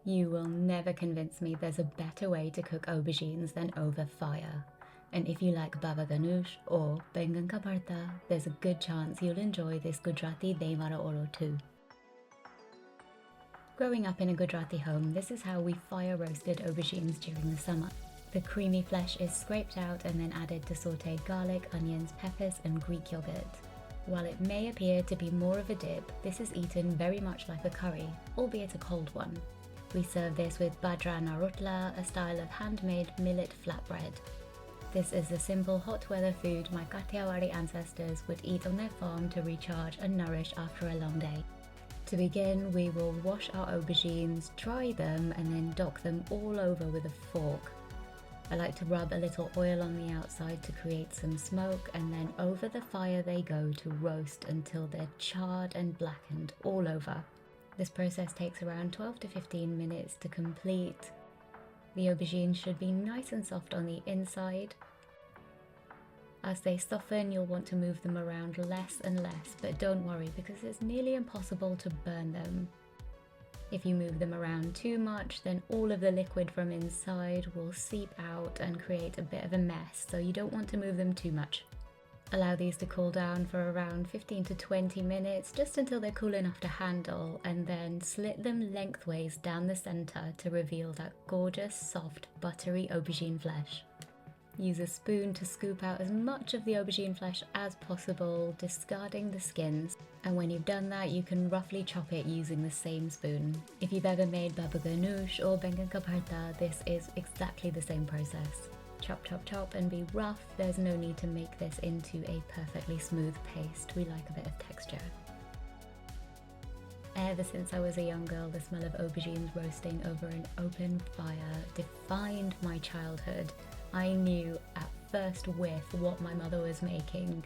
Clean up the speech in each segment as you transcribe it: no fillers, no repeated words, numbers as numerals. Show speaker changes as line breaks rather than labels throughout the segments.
You will never convince me there's a better way to cook aubergines than over fire. And if you like Baba Ghaouj or Baingan ka Bharta, there's a good chance you'll enjoy this Gujarati Dahi Varo Oro too. Growing up in a Gujarati home, this is how we fire roasted aubergines during the summer. The creamy flesh is scraped out and then added to sauteed garlic, onions, peppers and Greek yogurt. While it may appear to be more of a dip, this is eaten very much like a curry, albeit a cold one. We serve this with Bajra and Rotla, a style of handmade millet flatbread. This is the simple hot weather food my Kathiyawadi ancestors would eat on their farm to recharge and nourish after a long day. To begin, we will wash our aubergines, dry them and then dock them all over with a fork. I like to rub a little oil on the outside to create some smoke, and then over the fire they go to roast until they're charred and blackened all over. This process takes around 12 to 15 minutes to complete. The aubergines should be nice and soft on the inside. As they soften, you'll want to move them around less and less, but don't worry because it's nearly impossible to burn them. If you move them around too much, then all of the liquid from inside will seep out and create a bit of a mess, so you don't want to move them too much. Allow these to cool down for around 15 to 20 minutes, just until they're cool enough to handle, and then slit them lengthways down the center to reveal that gorgeous, soft, buttery aubergine flesh. Use a spoon to scoop out as much of the aubergine flesh as possible, discarding the skins. And when you've done that, you can roughly chop it using the same spoon. If you've ever made Baba Ghaouj or Baingan ka Bharta, this is exactly the same process. Chop, chop, chop and be rough. There's no need to make this into a perfectly smooth paste. We like a bit of texture. Ever since I was a young girl, the smell of aubergines roasting over an open fire defined my childhood. I knew at first whiff what my mother was making.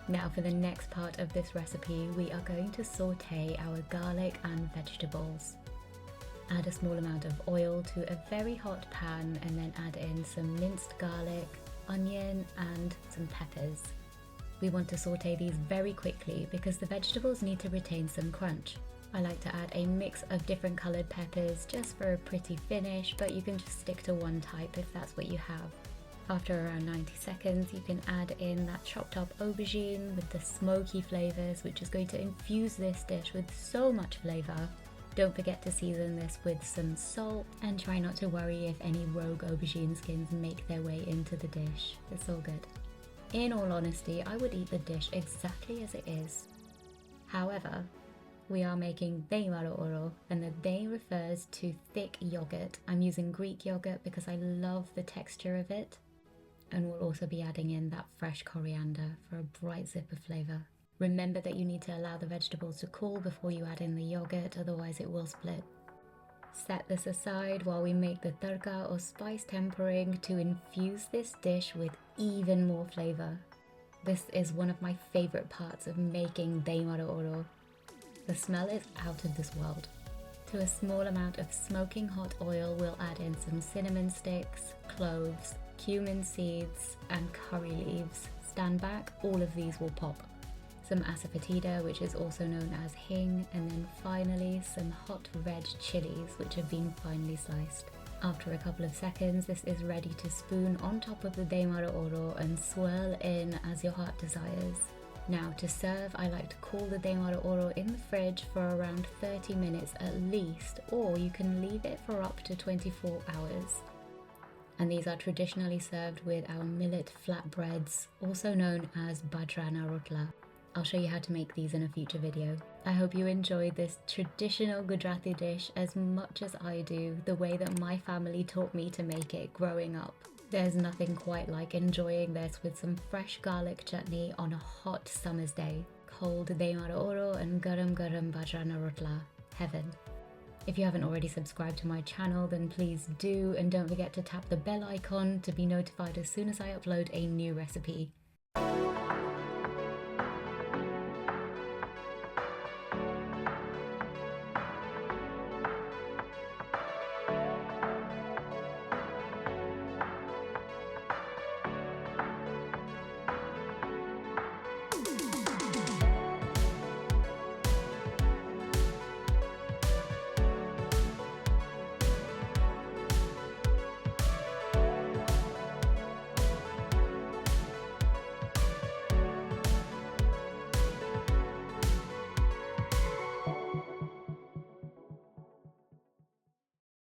Now for the next part of this recipe, we are going to saute our garlic and vegetables. Add a small amount of oil to a very hot pan and then add in some minced garlic, onion and some peppers. We want to saute these very quickly because the vegetables need to retain some crunch. I like to add a mix of different coloured peppers just for a pretty finish, but you can just stick to one type if that's what you have. After around 90 seconds, you can add in that chopped up aubergine with the smoky flavours, which is going to infuse this dish with so much flavour. Don't forget to season this with some salt and try not to worry if any rogue aubergine skins make their way into the dish. It's all good. In all honesty, I would eat the dish exactly as it is. However, we are making Dahi Varo Oro, and the Dahi refers to thick yogurt. I'm using Greek yogurt because I love the texture of it. And we'll also be adding in that fresh coriander for a bright zip of flavour. Remember that you need to allow the vegetables to cool before you add in the yogurt, otherwise it will split. Set this aside while we make the tadka or spice tempering to infuse this dish with even more flavour. This is one of my favourite parts of making Dahi Varo Oro. The smell is out of this world. To a small amount of smoking hot oil, we'll add in some cinnamon sticks, cloves, cumin seeds and curry leaves. Stand back, all of these will pop. Some asafoetida, which is also known as hing, and then finally some hot red chilies, which have been finely sliced. After a couple of seconds, this is ready to spoon on top of the Dahi Varo Oro and swirl in as your heart desires. Now to serve, I like to cool the Dahi Varo Oro in the fridge for around 30 minutes at least, or you can leave it for up to 24 hours. And these are traditionally served with our millet flatbreads, also known as Bajra and Rotla. I'll show you how to make these in a future video. I hope you enjoyed this traditional Gujarati dish as much as I do, the way that my family taught me to make it growing up. There's nothing quite like enjoying this with some fresh garlic chutney on a hot summer's day. Cold Dahi Varo Oro and garam garam Bajra and Rotla. Heaven. If you haven't already subscribed to my channel, then please do, and don't forget to tap the bell icon to be notified as soon as I upload a new recipe.